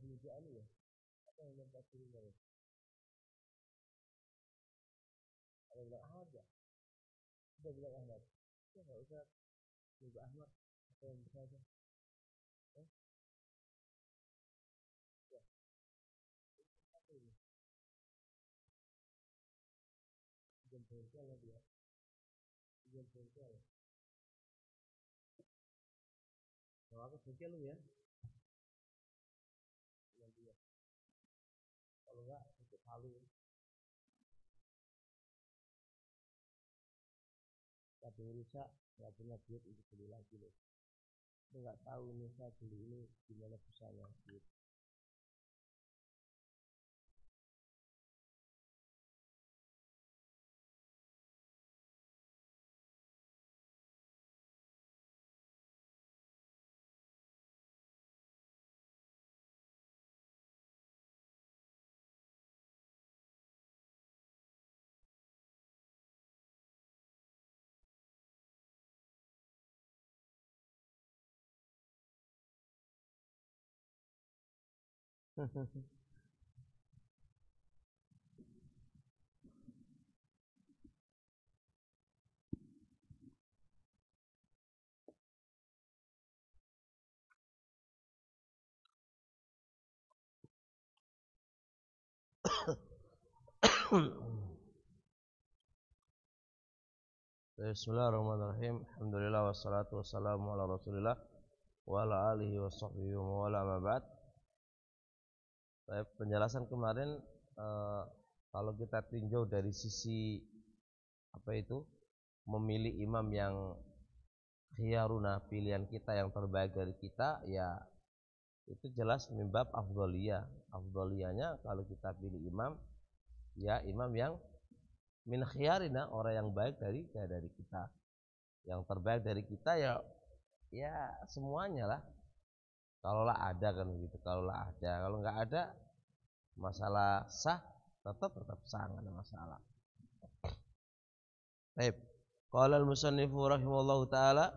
menuju anu ya, apa yang nampak dirinya ya? Ada bilang Ahmad ya? Sudah bilang Ahmad. Ya nggak usah nunggu Ahmad. Apa yang bisa aja? Eh, ya, apa ini? Ujian bengkel ya dia. Ujian bengkel ya. Kalau aku bengkel lu ya. Nanti ya. Kalau enggak, untuk palu. Tapi rusak, nggak punya duit untuk beli lagi loh. Saya nggak tahu ini saya beli ini gimana bisanya gitu. Bismillahirrahmanirrahim. Alhamdulillah wassalatu wassalamu ala Rasulillah wa ala alihi wa sahbihi wa wala ma ba'd. Penjelasan kemarin kalau kita tinjau dari sisi apa itu memilih imam yang khiyaruna, pilihan kita yang terbaik dari kita, ya itu jelas mimbab afdhaliyah. Afdhaliyahnya kalau kita pilih imam, ya imam yang min khiyarina, orang yang baik dari kita, yang terbaik dari kita, ya semuanya lah. Kalaulah ada kan begitu, kalaulah ada, kalau nggak ada masalah sah, tetap sah, nggak ada masalah. Baik, qala al-musannifu rahimallahu taala,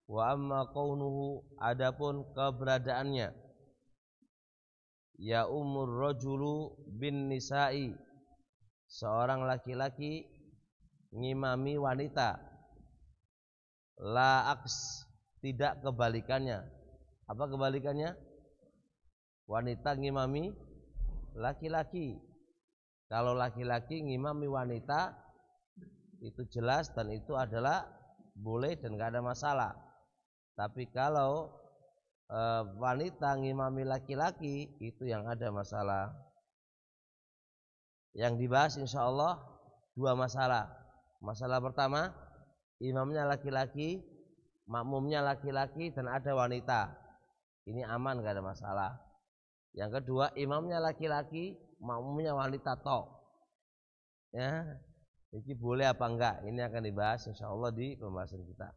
wa amma kaunuhu, adapun keberadaannya, ya umur rajulu bin nisa'i, seorang laki-laki ngimami wanita, la aks, tidak kebalikannya. Apa kebalikannya? Wanita ngimami laki-laki. Kalau laki-laki ngimami wanita, itu jelas dan itu adalah boleh dan gak ada masalah. Tapi kalau wanita ngimami laki-laki, itu yang ada masalah. Yang dibahas insya Allah dua masalah. Masalah pertama, imamnya laki-laki, makmumnya laki-laki dan ada wanita, ini aman, gak ada masalah. Yang kedua, imamnya laki-laki, makmumnya wanita tok, ya, ini boleh apa enggak? Ini akan dibahas insya Allah di pembahasan kita.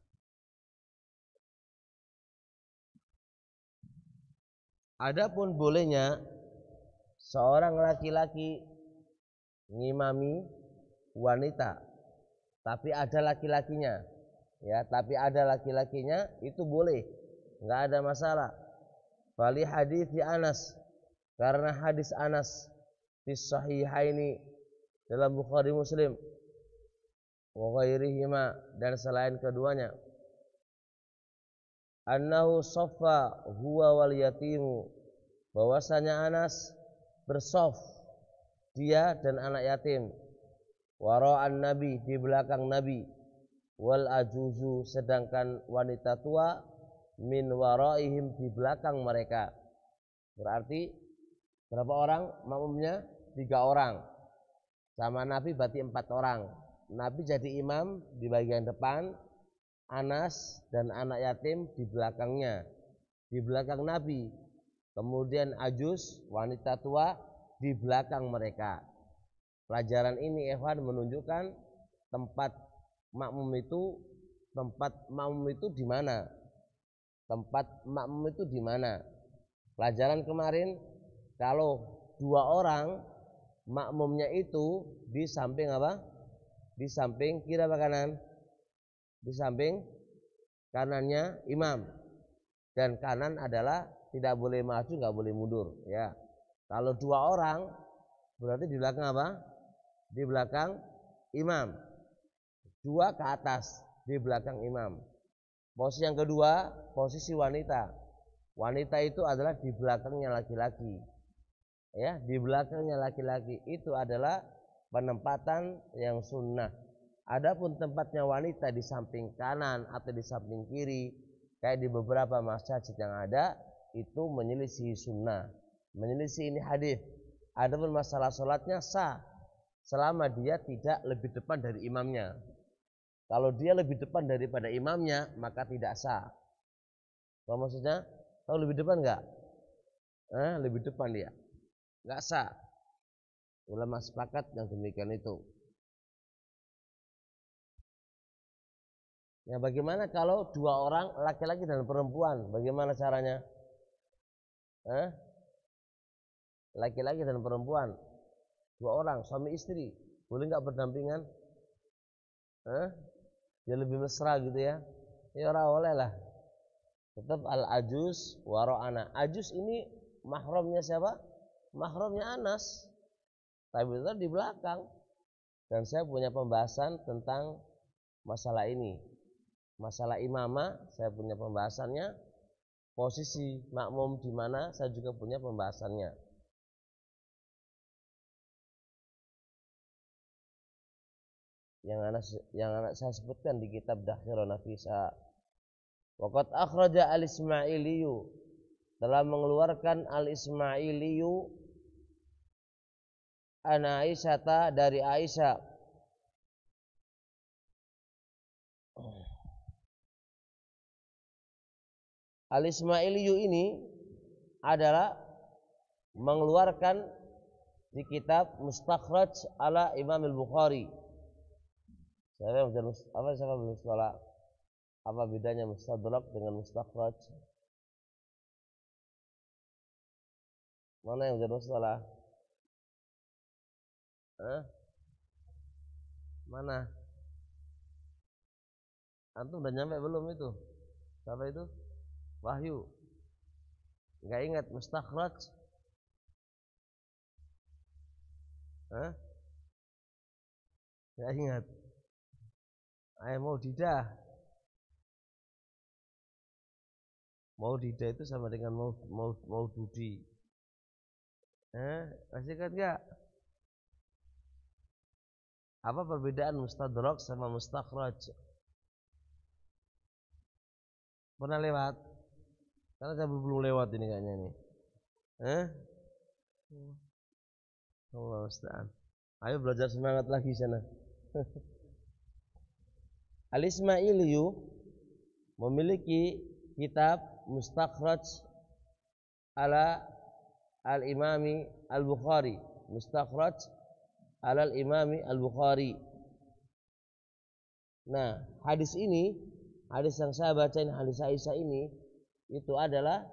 Adapun bolehnya seorang laki-laki ngimami wanita, tapi ada laki-lakinya, ya, tapi ada laki-lakinya, itu boleh, nggak ada masalah. Bali hadis Anas, karena hadis Anas di sahihaini, dalam Bukhari Muslim, wa ghairihima, dan selain keduanya, annahu saffa huwa wal yatimu, bahwasanya Anas bersof, dia dan anak yatim, wara'an nabi, di belakang Nabi, wal ajuzu, sedangkan wanita tua, min waraihim, di belakang mereka. Berarti berapa orang makmumnya? 3 orang. Sama Nabi berarti 4 orang. Nabi jadi imam di bagian depan, Anas dan anak yatim di belakangnya, di belakang Nabi. Kemudian ajuz, wanita tua, di belakang mereka. Pelajaran ini ikhwan menunjukkan tempat makmum itu di mana? Tempat makmum itu di mana? Pelajaran kemarin, kalau 2 orang makmumnya itu di samping apa? Di samping kiri apa kanan? Di samping kanannya imam, dan kanan adalah tidak boleh maju, nggak boleh mundur. Ya, kalau 2 orang berarti di belakang apa? Di belakang imam. 2 ke atas di belakang imam. Posisi yang kedua, posisi wanita. Wanita itu adalah di belakangnya laki-laki. Ya, di belakangnya laki-laki itu adalah penempatan yang sunnah. Adapun tempatnya wanita di samping kanan atau di samping kiri, kayak di beberapa masjid yang ada, itu menyelisih sunnah, menyelisih ini hadis. Adapun masalah sholatnya sah selama dia tidak lebih depan dari imamnya. Kalau dia lebih depan daripada imamnya, maka tidak sah. Apa maksudnya? Tahu lebih depan enggak? Lebih depan dia, enggak sah. Ulama sepakat yang demikian itu. Ya, bagaimana kalau 2 orang laki-laki dan perempuan? Bagaimana caranya? Laki-laki dan perempuan, 2 orang suami istri, boleh nggak berdampingan? Dia lebih mesra gitu ya? Ya ora oleh lah. Tetap al ajuz waro'ana. Ajuz ini mahramnya siapa? Mahramnya Anas. Tapi itu di belakang. Dan saya punya pembahasan tentang masalah ini. Masalah imamah saya punya pembahasannya. Posisi makmum di mana saya juga punya pembahasannya. Yang anak saya sebutkan di kitab Dakhirun Nafisa. Waqad akhraja al-Ismailiyu, telah mengeluarkan al-Ismailiyu an Aisyata, dari Aisyah. Al-Ismailiyu ini adalah mengeluarkan di kitab Mustakhraj ala Imam al-Bukhari. Siapa belum sekolah? Apa bedanya mustadrak dengan mustakhraj? Mana yang jadi sekolah? Mana? Antum udah nyampe belum itu? Siapa itu? Wahyu. Enggak ingat mustakhraj? Enggak ingat. Ayo mau didah itu sama dengan mau dudi. Masih kan enggak? Apa perbedaan mustadrak sama mustakhraj? Pernah lewat? Karena saya belum lewat ini kayaknya ini. Allah musta'an. Ayo belajar semangat lagi sana. Al-Ismailiyu memiliki kitab Mustakhraj ala al-Imami al-Bukhari. Mustakhraj ala al-Imami al-Bukhari. Nah, hadis ini, hadis yang saya baca ini, hadis Aisyah ini, itu adalah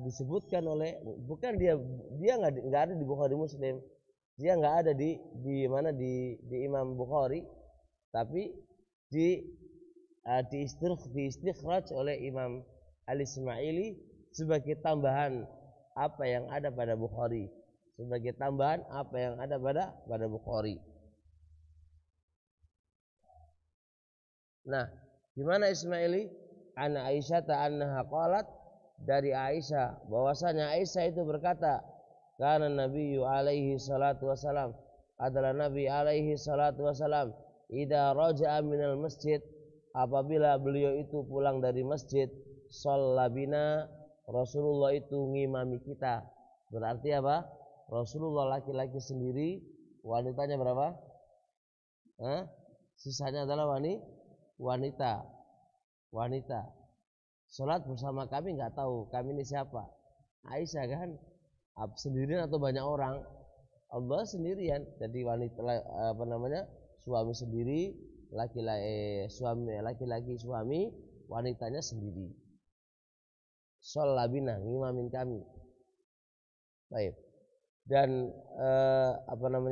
disebutkan oleh, bukan dia nggak ada di Bukhari Muslim, dia nggak ada di mana di Imam Bukhari, tapi di istikhraj oleh Imam Al-Ismaili sebagai tambahan apa yang ada pada Bukhari, sebagai tambahan apa yang ada pada Bukhari. Nah, gimana Ismaili? Ana Aisyah ta'annaha qalat, dari Aisyah bahwasanya Aisyah itu berkata, karena Nabi alaihi salatu wasalam, adalah Nabi alaihi salatu wasalam, idza raja'a minal masjid, apabila beliau itu pulang dari masjid, shallabina, Rasulullah itu ngimami kita. Berarti apa? Rasulullah laki-laki sendiri, wanitanya berapa? Sisanya adalah wanita. Salat bersama kami nggak tahu kami ini siapa. Aisyah kan sendirian atau banyak orang? Allah sendirian. Jadi wanita suami sendiri, laki-laki suami, wanitanya sendiri. Shallabina, ngimamin kami. Baik. Dan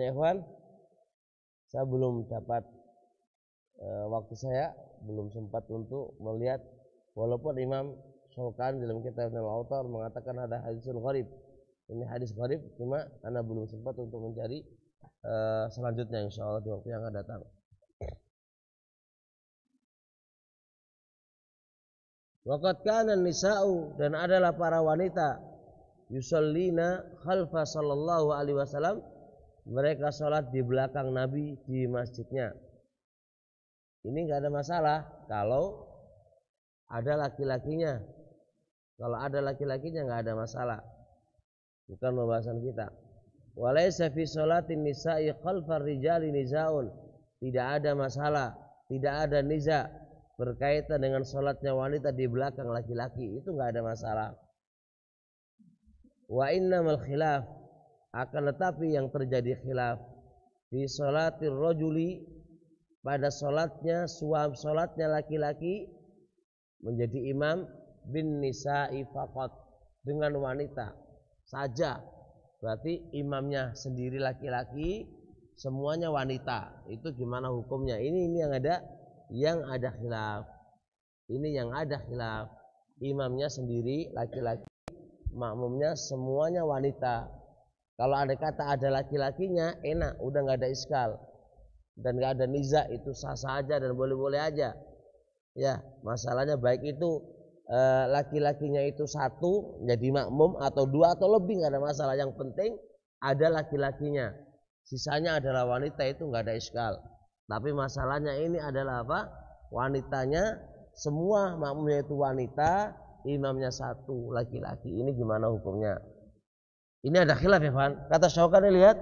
ikhwan, saya belum dapat waktu saya belum sempat untuk melihat, walaupun Imam Syaukani dalam kitab Al-Autar mengatakan ada hadisul gharib. Ini hadis gharib, cuma ana belum sempat untuk mencari selanjutnya insyaallah di waktu yang akan datang. Waqad kana nisa'u, dan adalah para wanita yusallina khalfa sallallahu alaihi wasallam, mereka sholat di belakang Nabi di masjidnya. Ini enggak ada masalah kalau ada laki-lakinya. Kalau ada laki-lakinya enggak ada masalah. Bukan pembahasan kita. Walaysa fi sholatin nisa'i khalfar rijali nizaun. Tidak ada masalah, tidak ada niza berkaitan dengan sholatnya wanita di belakang laki-laki. Itu enggak ada masalah. Wa innamal khilaf, akan tetapi yang terjadi khilaf di sholatir rajuli, pada sholatnya laki-laki menjadi imam, bin nisa'i faqat, dengan wanita saja. Berarti imamnya sendiri laki-laki, semuanya wanita. Itu gimana hukumnya? Ini yang ada khilaf. Ini yang ada khilaf. Imamnya sendiri laki-laki, makmumnya semuanya wanita. Kalau ada kata ada laki-lakinya, enak, udah nggak ada iskal dan nggak ada niza, itu sah-sah aja dan boleh-boleh aja. Ya, masalahnya baik itu laki-lakinya itu satu jadi makmum atau dua atau lebih, nggak ada masalah. Yang penting ada laki-lakinya, sisanya adalah wanita, itu nggak ada iskal. Tapi masalahnya ini adalah apa? Wanitanya semua, makmumnya itu wanita, imamnya satu laki-laki. Ini gimana hukumnya? Ini ada khilaf ya, Fan. Kata Syaukani, lihat,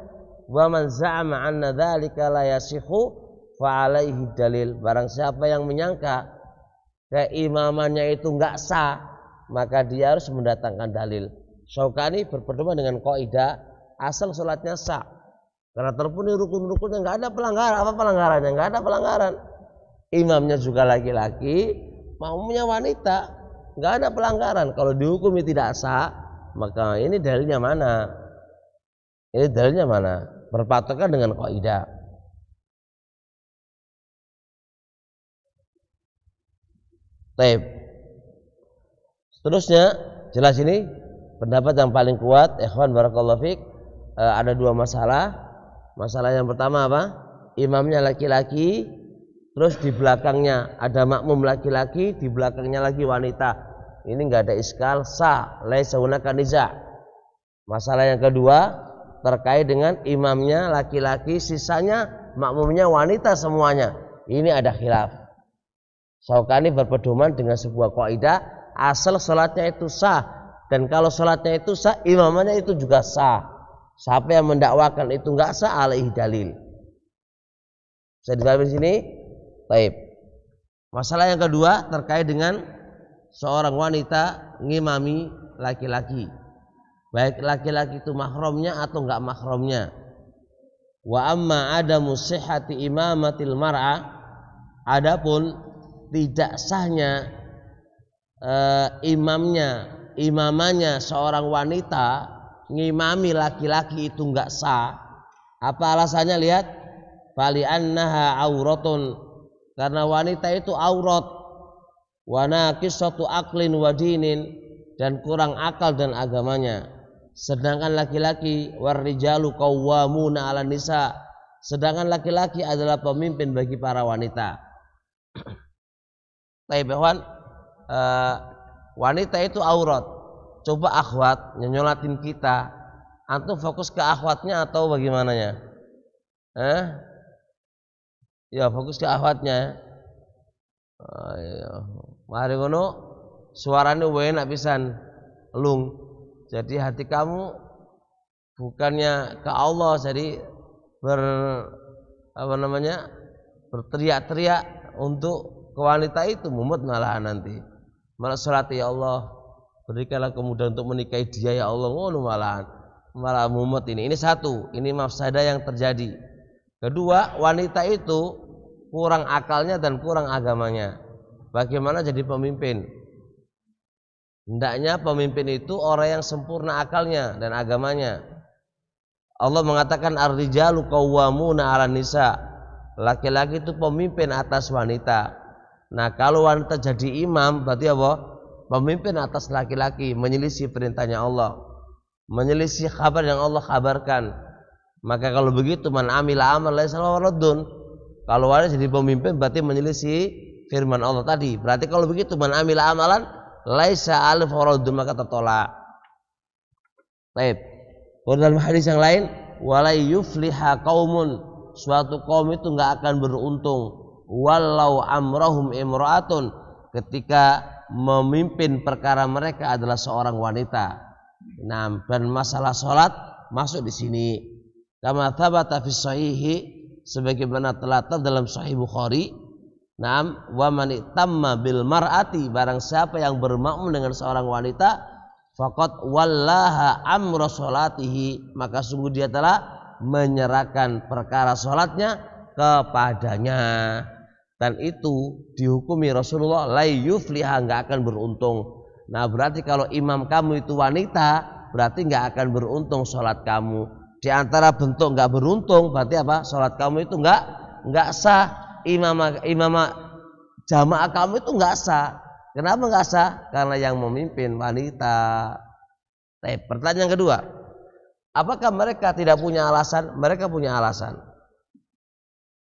wa man za'ama anna dzalika la yasihu fa alaihi dalil. Barang siapa yang menyangka keimamannya itu enggak sah, maka dia harus mendatangkan dalil. Syaukani berpedoman dengan kaidah asal salatnya sah. Karena terpenuhi rukun-rukunnya, enggak ada pelanggaran. Apa pelanggarannya? Enggak ada pelanggaran. Imamnya juga laki-laki, makmumnya wanita, enggak ada pelanggaran. Kalau dihukumi tidak sah, maka ini dalilnya mana? Ini dalilnya mana? Berpatokan dengan kaidah. Baik. Seterusnya, jelas ini pendapat yang paling kuat, ikhwan barakallahu fik. Ada dua masalah. Masalah yang pertama apa? Imamnya laki-laki, terus di belakangnya ada makmum laki-laki, di belakangnya lagi wanita. Ini enggak ada iskal, sah, laisa hunaka niza. Masalah yang kedua terkait dengan imamnya laki-laki, sisanya makmumnya wanita semuanya. Ini ada khilaf. Syaukani berpedoman dengan sebuah kaidah asal salatnya itu sah, dan kalau salatnya itu sah, imamannya itu juga sah. Siapa yang mendakwakan itu enggak sah, alaihi dalil. Bisa dipahami di sini? Baik. Masalah yang kedua terkait dengan seorang wanita ngimami laki-laki, baik laki-laki itu mahramnya atau enggak mahramnya. Wa amma adamu sihhati imamatil mar'ah, adapun tidak sahnya imamannya seorang wanita ngimami laki-laki itu enggak sah. Apa alasannya? Lihat, fali annaha auratun, karena wanita itu aurat, wa naqisatu aqlin wa dinin, dan kurang akal dan agamanya. Sedangkan laki-laki, warrijalu qawwamuna 'alan nisa, sedangkan laki-laki adalah pemimpin bagi para wanita. Baik, kawan, wanita itu aurat. Coba akhwat nyolatin kita, antum fokus ke akhwatnya atau bagaimananya? Ya, fokus ke akhwatnya. Mari ngono, suaranya enak pisan, lung. Jadi hati kamu bukannya ke Allah, jadi berteriak-teriak untuk ke wanita itu, mumet malahan nanti. Malah salat, ya Allah, berikanlah kemudahan untuk menikahi dia ya Allah, ngono malah mumet ini. Ini satu, ini mafsadah yang terjadi. Kedua, wanita itu kurang akalnya dan kurang agamanya. Bagaimana jadi pemimpin? Hendaknya pemimpin itu orang yang sempurna akalnya dan agamanya. Allah mengatakan ar-rijalu qawwamuna 'alan nisa. Laki-laki itu pemimpin atas wanita. Nah, kalau wanita jadi imam berarti apa? pemimpin atas laki-laki, menyelisih perintahnya Allah, menyelisih kabar yang Allah kabarkan, maka kalau begitu man amila amal laisa lahu raddun. Kalau wali jadi pemimpin berarti menyelisih firman Allah tadi. Berarti kalau begitu man amila amalan laisa alif raddun, maka tertolak. Baik. Dalam hadis yang lain, walai yufliha qaumun, suatu kaum itu enggak akan beruntung, walau amrahum imra'atun, ketika memimpin perkara mereka adalah seorang wanita. Nah, dan masalah salat masuk di sini. Kama thabata fi sahihi, sebagaimana telah dalam Sahih Bukhari. Naam, wa man itamma bil mar'ati, barang siapa yang bermakmum dengan seorang wanita, faqad wallaha amra salatihi, maka sungguh dia telah menyerahkan perkara salatnya kepadanya. Dan itu dihukumi Rasulullah la yufliha, enggak akan beruntung. Nah, berarti kalau imam kamu itu wanita, berarti enggak akan beruntung salat kamu. Di antara bentuk enggak beruntung berarti apa? Salat kamu itu enggak sah. Imam jamaah kamu itu enggak sah. Kenapa enggak sah? Karena yang memimpin wanita. Pertanyaan kedua, apakah mereka tidak punya alasan? Mereka punya alasan.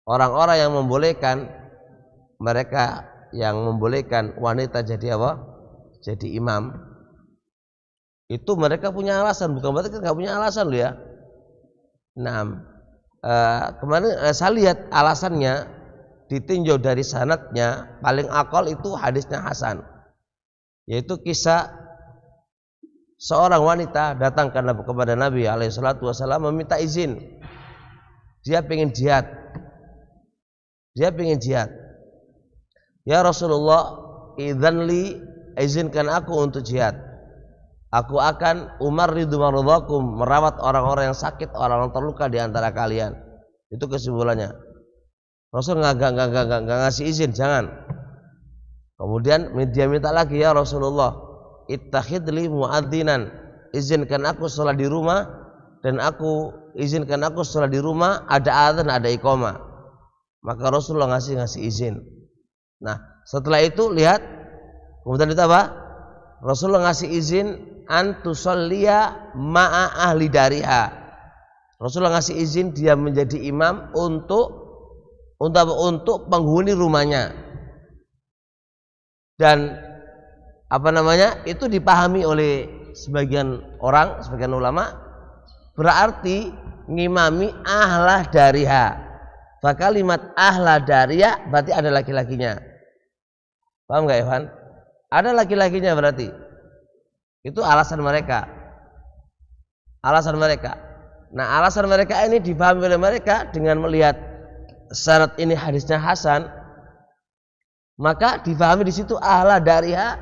Orang-orang yang membolehkan, mereka yang membolehkan wanita jadi apa? Jadi imam. Itu mereka punya alasan, bukan berarti enggak punya alasan loh ya. Nah, kemarin saya lihat alasannya ditinjau dari sanadnya, paling akal itu hadisnya hasan, yaitu kisah seorang wanita datang kepada Nabi alaihissalam meminta izin, dia pengen jihad, ya Rasulullah, idzanli, izinkan aku untuk jihad, aku akan umarridu maradhakum, merawat orang-orang yang sakit, orang-orang terluka di antara kalian. Itu kesimpulannya. Rasul enggak ngasih izin, jangan. Kemudian dia minta lagi, ya Rasulullah, ittakhidli muadzinan, izinkan aku sholat di rumah, dan izinkan aku sholat di rumah ada adzan, ada iqamah. Maka Rasulullah ngasih izin. Nah, setelah itu lihat, kemudian itu apa? Rasulullah ngasih izin antusalliya ma'a ahli dariha. Rasulullah ngasih izin dia menjadi imam untuk penghuni rumahnya. Dan itu dipahami oleh sebagian orang, sebagian ulama, berarti ngimami ahlah dariha. Kalimat ahlah dariha berarti ada laki-lakinya. Paham enggak, Evan? Ada laki-lakinya berarti. Itu alasan mereka. Nah, alasan mereka ini dipahami oleh mereka dengan melihat syarat ini hadisnya hasan, maka dipahami di situ ahla dariha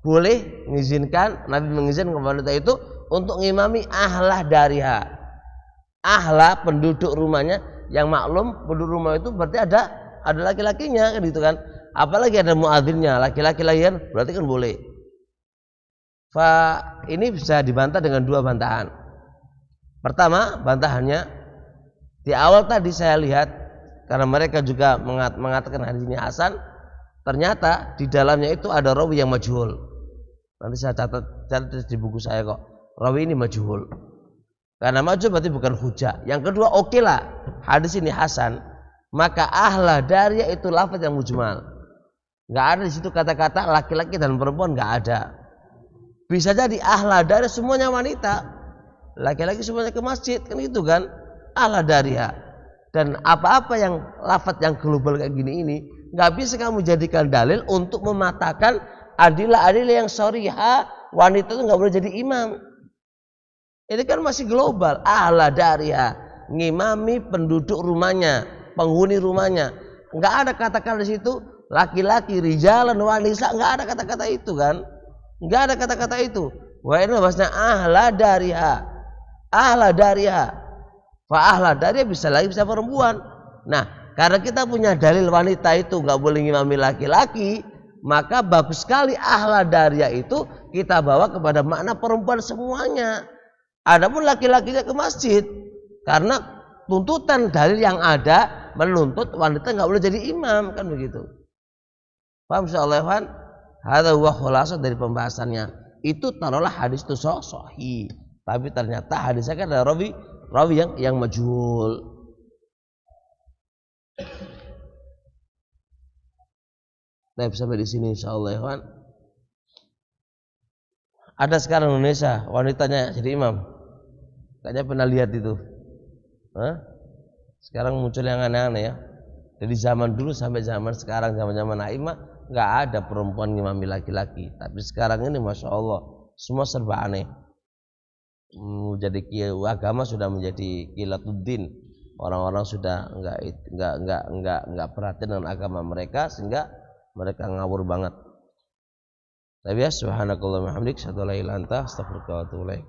boleh mengizinkan, Nabi mengizinkan wanita itu untuk ngimami ahla dariha. Ahla penduduk rumahnya, yang maklum penduduk rumah itu berarti ada laki-lakinya kan gitu kan. Apalagi ada muadzinnya, laki-laki lain berarti kan boleh. Ini bisa dibantah dengan dua bantahan. Pertama, bantahannya di awal tadi saya lihat, karena mereka juga mengatakan hadis ini hasan, ternyata di dalamnya itu ada rawi yang majhul. Nanti saya catat di buku saya kok. Rawi ini majhul. Karena majhul berarti bukan hujah. Yang kedua, oke lah, hadis ini hasan, maka ahla dariya itu lafaz yang mujmal. Enggak ada di situ kata-kata laki-laki dan perempuan, enggak ada. Bisa jadi ahla dariya semuanya wanita, laki-laki semuanya ke masjid, kan itu kan ahla dariya. Dan apa-apa yang lafaz yang global kayak gini ini nggak bisa kamu jadikan dalil untuk mematahkan adilah-adilah yang shariha, wanita itu nggak boleh jadi imam. Ini kan masih global. Ahla dariha, ngimami penduduk rumahnya, penghuni rumahnya. Nggak ada kata-kata di situ laki-laki, rijalan, wanita, nggak ada kata-kata itu kan? Nggak ada kata-kata itu. Wah, ini bahasanya ahla dariha, ahla dariha. Fa ahla dariha bisa lagi bisa perempuan. Nah, karena kita punya dalil wanita itu nggak boleh ngimami laki-laki, maka bagus sekali ahla dariha itu kita bawa kepada makna perempuan semuanya. Adapun laki-lakinya ke masjid, karena tuntutan dalil yang ada menuntut wanita nggak boleh jadi imam, kan begitu. Paham insyaallah, Evan? Hadza huwa khulasah dari pembahasannya. Itu taruhlah hadis itu sahih, tapi ternyata hadisnya kan ada rawi yang majhul. Baik, sampai di sini insyaallah ya kawan. Ada sekarang Indonesia wanitanya jadi imam. Kayaknya pernah lihat itu. Hah? Sekarang muncul yang aneh-aneh ya. Dari zaman dulu sampai zaman sekarang, zaman-zaman aimah nggak ada perempuan ngimami laki-laki. Tapi sekarang ini masya Allah semua serba aneh. Jadi agama sudah menjadi qilatuddin. Orang-orang sudah nggak perhatian dengan agama mereka sehingga mereka ngawur banget. Tapi ya subhanakallahumma hamdik, asyhadu an la ilaha illa anta, astaghfiruka wa atubu ilaik.